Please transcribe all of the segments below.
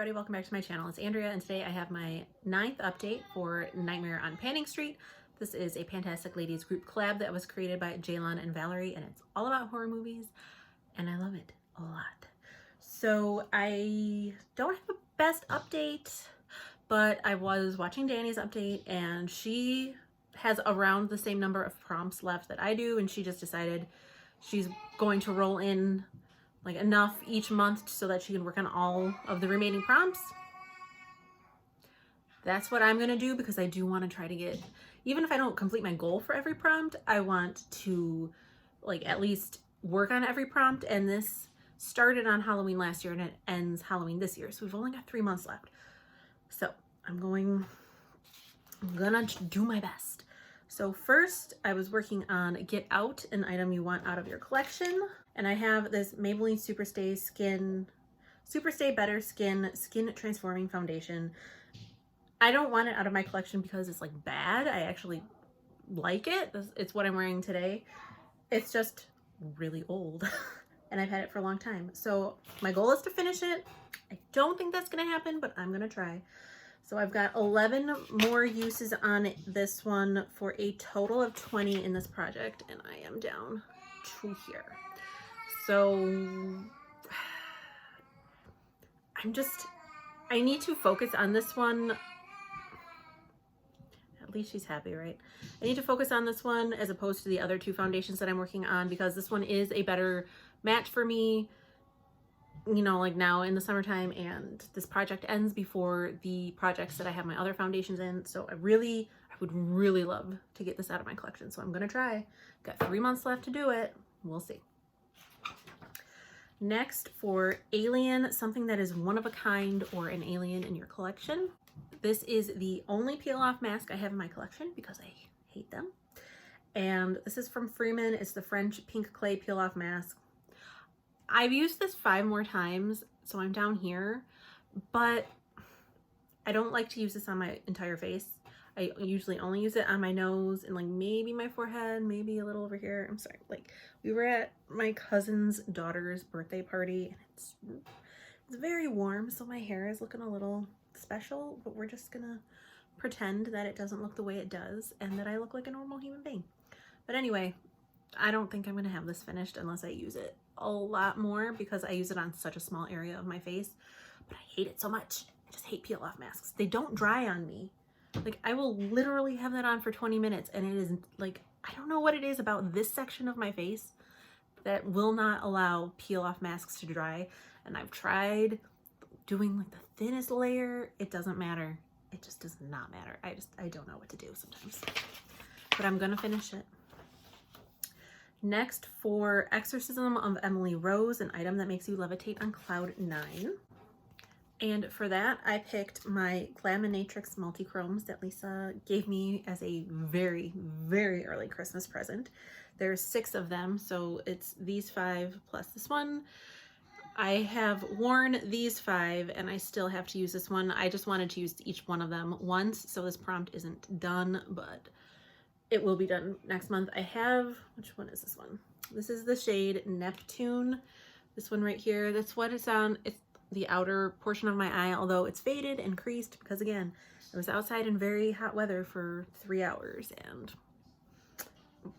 everybody, welcome back to my channel. It's Andrea, and today I have my 9th update for Nightmare on Panning Street. This is a Fantastic Ladies group collab that was created by Jaylon and Valerie, and it's all about horror movies, and I love it a lot. So I don't have a best update, but I was watching Danny's update, and she has around the same number of prompts left that I do, and she just decided she's going to roll in like enough each month so that she can work on all of the remaining prompts. That's what I'm gonna do, because I do want to try to get, even if I don't complete my goal for every prompt, I want to like at least work on every prompt. And this started on Halloween last year and it ends Halloween this year, so we've only got 3 months left. So I'm gonna do my best. So first I was working on Get Out, an item you want out of your collection. And I have this Maybelline Superstay Better Skin Transforming Foundation. I don't want it out of my collection because it's like bad. I actually like it. It's what I'm wearing today. It's just really old and I've had it for a long time. So my goal is to finish it. I don't think that's gonna happen, but I'm gonna try. So I've got 11 more uses on this one for a total of 20 in this project, and I am down to here. So I need to focus on this one. At least she's happy, right? I need to focus on this one as opposed to the other 2 foundations that I'm working on, because this one is a better match for me, you know, like now in the summertime, and this project ends before the projects that I have my other foundations in. So I would really love to get this out of my collection. So I'm gonna try. Got 3 months left to do it. We'll see. Next, for Alien, something that is one of a kind or an alien in your collection. This is the only peel off mask I have in my collection because I hate them. And this is from Freeman. It's the French pink clay peel off mask. I've used this 5 more times, so I'm down here, but I don't like to use this on my entire face. I usually only use it on my nose and like maybe my forehead, maybe a little over here. I'm sorry, like we were at my cousin's daughter's birthday party and it's very warm, so my hair is looking a little special, but we're just gonna pretend that it doesn't look the way it does and that I look like a normal human being. But anyway, I don't think I'm gonna have this finished unless I use it a lot more, because I use it on such a small area of my face, but I hate it so much. I just hate peel off masks. They don't dry on me. Like I will literally have that on for 20 minutes and it is like, I don't know what it is about this section of my face that will not allow peel off masks to dry. And I've tried doing like the thinnest layer. It doesn't matter. It just does not matter. I don't know what to do sometimes, but I'm gonna finish it. Next, for Exorcism of Emily Rose, an item that makes you levitate on cloud 9. And for that, I picked my Glaminatrix Multichromes that Lisa gave me as a very, very early Christmas present. There's 6 of them, so it's these 5 plus this one. I have worn these 5 and I still have to use this one. I just wanted to use each one of them once, so this prompt isn't done, but it will be done next month. I have, which one is this one? This is the shade Neptune. This one right here, that's what it's on. It's the outer portion of my eye, although it's faded and creased because again, I was outside in very hot weather for 3 hours and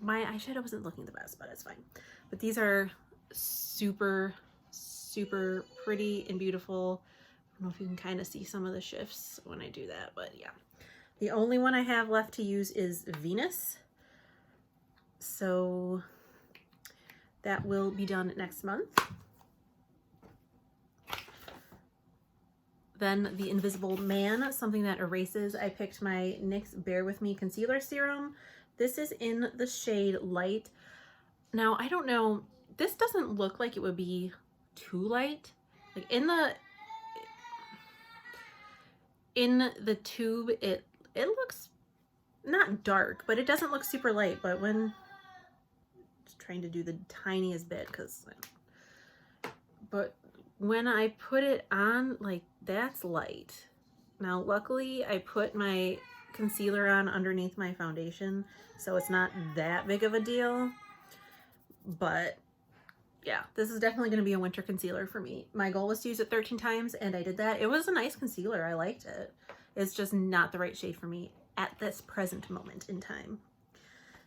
my eyeshadow wasn't looking the best, but it's fine. But these are super, super pretty and beautiful. I don't know if you can kind of see some of the shifts when I do that, but yeah. The only one I have left to use is Venus. So that will be done next month. Then the Invisible Man, something that erases. I picked my NYX Bear With Me Concealer Serum. This is in the shade Light. Now, I don't know, this doesn't look like it would be too light. Like in the tube, it looks not dark, but it doesn't look super light. But when just trying to do the tiniest bit, but when I put it on, like that's light. Now, luckily I put my concealer on underneath my foundation, so it's not that big of a deal, but yeah, this is definitely going to be a winter concealer for me. My goal was to use it 13 times and I did that. It was a nice concealer. I liked it. It's just not the right shade for me at this present moment in time.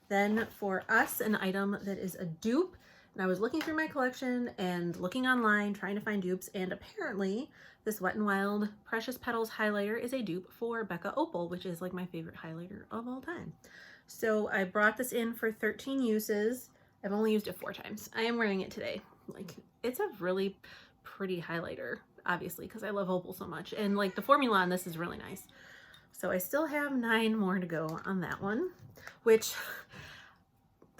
Then for us, an item that is a dupe, and I was looking through my collection and looking online trying to find dupes, and apparently this Wet n Wild Precious Petals highlighter is a dupe for Becca Opal, which is like my favorite highlighter of all time. So I brought this in for 13 uses. I've only used it 4 times. I am wearing it today. Like, it's a really pretty highlighter, obviously, because I love Opal so much. And like the formula on this is really nice. So I still have 9 more to go on that one, which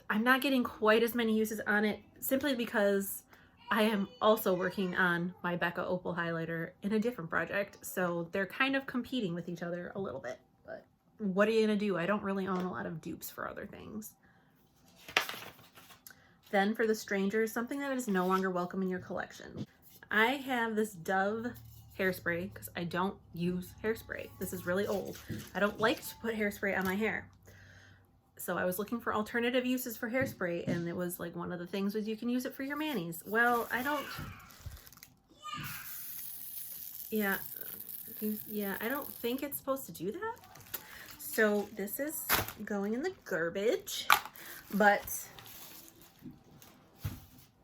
I'm not getting quite as many uses on it simply because I am also working on my Becca Opal highlighter in a different project. So they're kind of competing with each other a little bit, but what are you gonna do? I don't really own a lot of dupes for other things. Then for the strangers, something that is no longer welcome in your collection. I have this Dove hairspray because I don't use hairspray. This is really old. I don't like to put hairspray on my hair. So I was looking for alternative uses for hairspray, and it was like one of the things was you can use it for your manis. Well, I don't, yeah, I don't think it's supposed to do that. So this is going in the garbage, but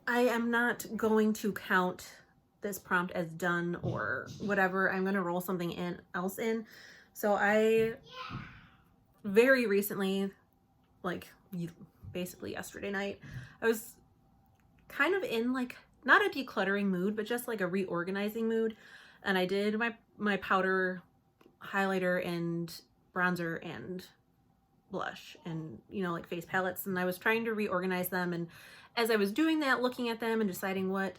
I am not going to count this prompt as done or whatever. I'm going to roll something else in. So I very recently, like basically yesterday night, I was kind of in like not a decluttering mood, but just like a reorganizing mood. And I did my powder, highlighter, and bronzer and blush and, you know, like face palettes. And I was trying to reorganize them. And as I was doing that, looking at them and deciding what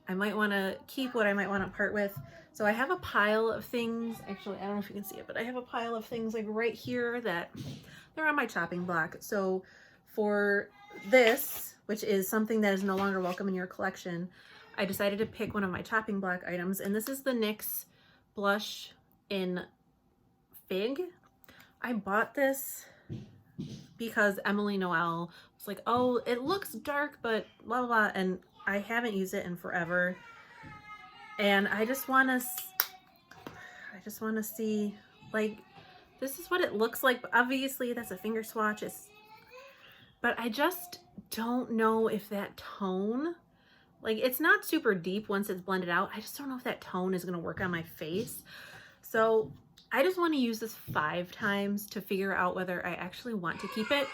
I might want to keep, what I might want to part with. So I have a pile of things. Actually, I don't know if you can see it, but I have a pile of things like right here that they're on my chopping block. So for this, which is something that is no longer welcome in your collection, I decided to pick one of my chopping block items. And this is the NYX blush in Fig. I bought this because Emily Noel was like, oh, it looks dark, but blah, blah, blah. And I haven't used it in forever. And I just want to see, like, this is what it looks like. But obviously that's a finger swatch. But I just don't know if that tone, like, it's not super deep once it's blended out. I just don't know if that tone is going to work on my face. So I just want to use this 5 times to figure out whether I actually want to keep it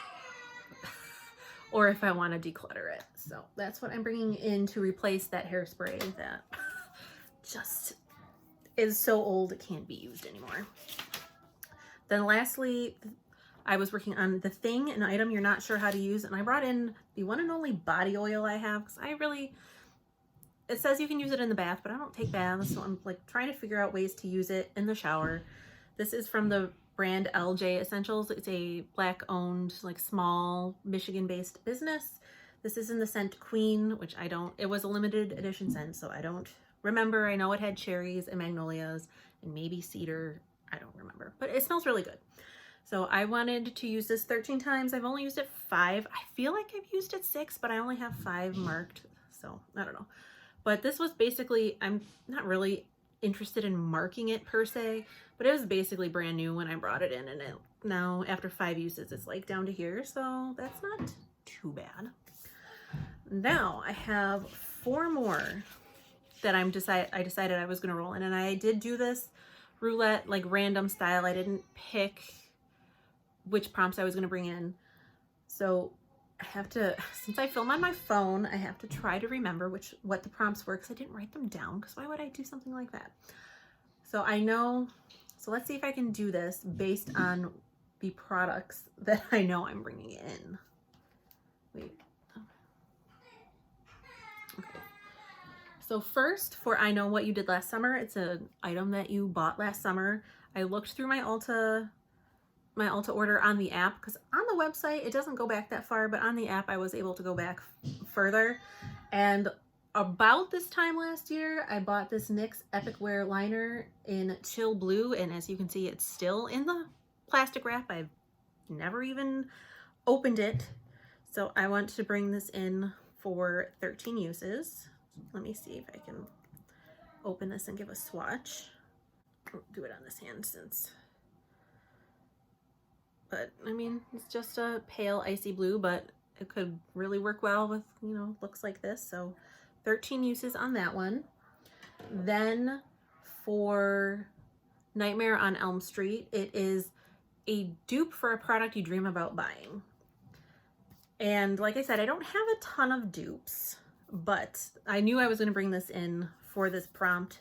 or if I want to declutter it. So that's what I'm bringing in to replace that hairspray that just is so old it can't be used anymore. Then lastly, I was working on the thing, an item you're not sure how to use, and I brought in the one and only body oil I have because it says you can use it in the bath, but I don't take baths, so I'm like trying to figure out ways to use it in the shower. This is from the brand LJ Essentials. It's a Black owned, like small Michigan based business. This is in the scent Queen, which it was a limited edition scent, so I don't remember. I know it had cherries and magnolias and maybe cedar. I don't remember, but it smells really good. So I wanted to use this 13 times. I've only used it 5. I feel like I've used it 6, but I only have 5 marked. So I don't know. But this was basically, I'm not really interested in marking it per se, but it was basically brand new when I brought it in, and now after 5 uses, it's like down to here. So that's not too bad. Now I have 4 more that I decided I was going to roll in, and I did do this roulette, like random style. I didn't pick which prompts I was going to bring in. So I have to, since I film on my phone, I have to try to remember what the prompts were because I didn't write them down, because why would I do something like that? So I know, so let's see if I can do this based on the products that I know I'm bringing in. Wait. Okay. So first, for I Know What You Did Last Summer, it's an item that you bought last summer. I looked through my Ulta order on the app, because on the website it doesn't go back that far, but on the app I was able to go back further. And about this time last year, I bought this NYX Epic Wear liner in Chill Blue, and as you can see, it's still in the plastic wrap. I've never even opened it. So I want to bring this in for 13 uses. Let me see if I can open this and give a swatch. I'll do it on this hand but I mean, it's just a pale icy blue, but it could really work well with, you know, looks like this. So 13 uses on that one. Then for Nightmare on Elm Street, it is a dupe for a product you dream about buying. And like I said, I don't have a ton of dupes, but I knew I was going to bring this in for this prompt.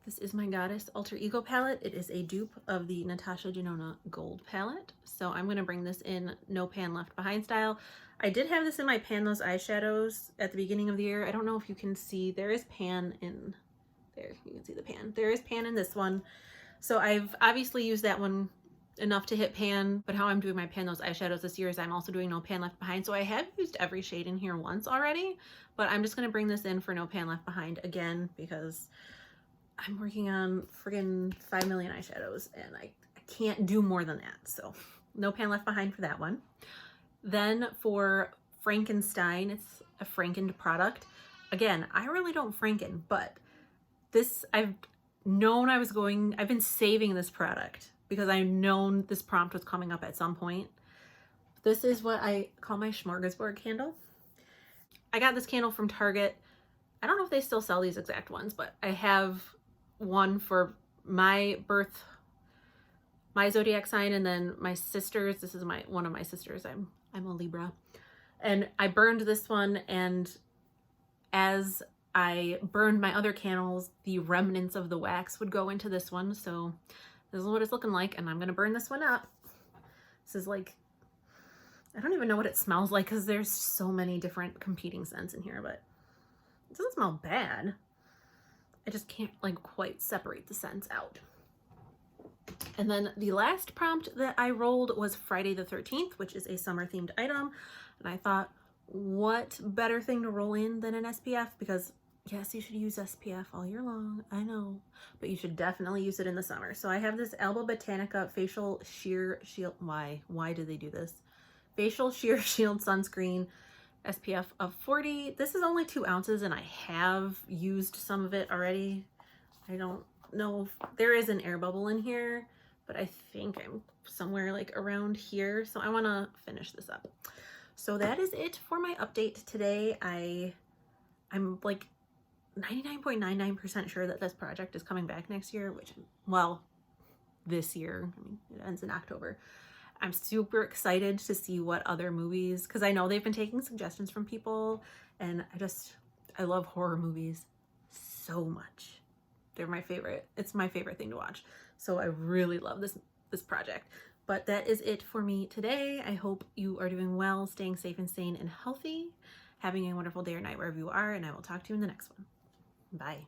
This is my Goddess Alter Ego palette. It is a dupe of the Natasha Denona Gold palette. So I'm going to bring this in No Pan Left Behind style. I did have this in my Pan Those eyeshadows at the beginning of the year. I don't know if you can see, there is pan in there. You can see the pan. There is pan in this one. So I've obviously used that one enough to hit pan, but how I'm doing my Pan Those eyeshadows this year is I'm also doing No Pan Left Behind. So I have used every shade in here once already, but I'm just going to bring this in for No Pan Left Behind again because I'm working on friggin' 5 million eyeshadows and I can't do more than that. So No Pan Left Behind for that one. Then for Frankenstein, it's a Franken product. Again, I really don't Franken, but this, I've been saving this product because I've known this prompt was coming up at some point. This is what I call my smorgasbord candle. I got this candle from Target. I don't know if they still sell these exact ones, but I have one for my birth, my zodiac sign, and then my sister's. This is one of my sisters. I'm a Libra. And I burned this one, and as I burned my other candles, the remnants of the wax would go into this one. So this is what it's looking like, and I'm gonna burn this one up. This is like, I don't even know what it smells like because there's so many different competing scents in here, but it doesn't smell bad. I just can't like quite separate the scents out. And then the last prompt that I rolled was Friday the 13th, which is a summer themed item. And I thought, what better thing to roll in than an SPF? Because yes, you should use SPF all year long, I know, but you should definitely use it in the summer. So I have this Alba Botanica Facial Sheer Shield. Why did they do this? Facial Sheer Shield Sunscreen, SPF of 40. This is only 2 ounces and I have used some of it already. I don't know if there is an air bubble in here, but I think I'm somewhere like around here. So I want to finish this up. So that is it for my update today. I'm like 99.99% sure that this project is coming back next year, which, well, this year, I mean, it ends in October. I'm super excited to see what other movies, because I know they've been taking suggestions from people, and I love horror movies so much. They're my favorite. It's my favorite thing to watch. So I really love this project. But that is it for me today. I hope you are doing well, staying safe and sane and healthy, having a wonderful day or night wherever you are, and I will talk to you in the next one. Bye.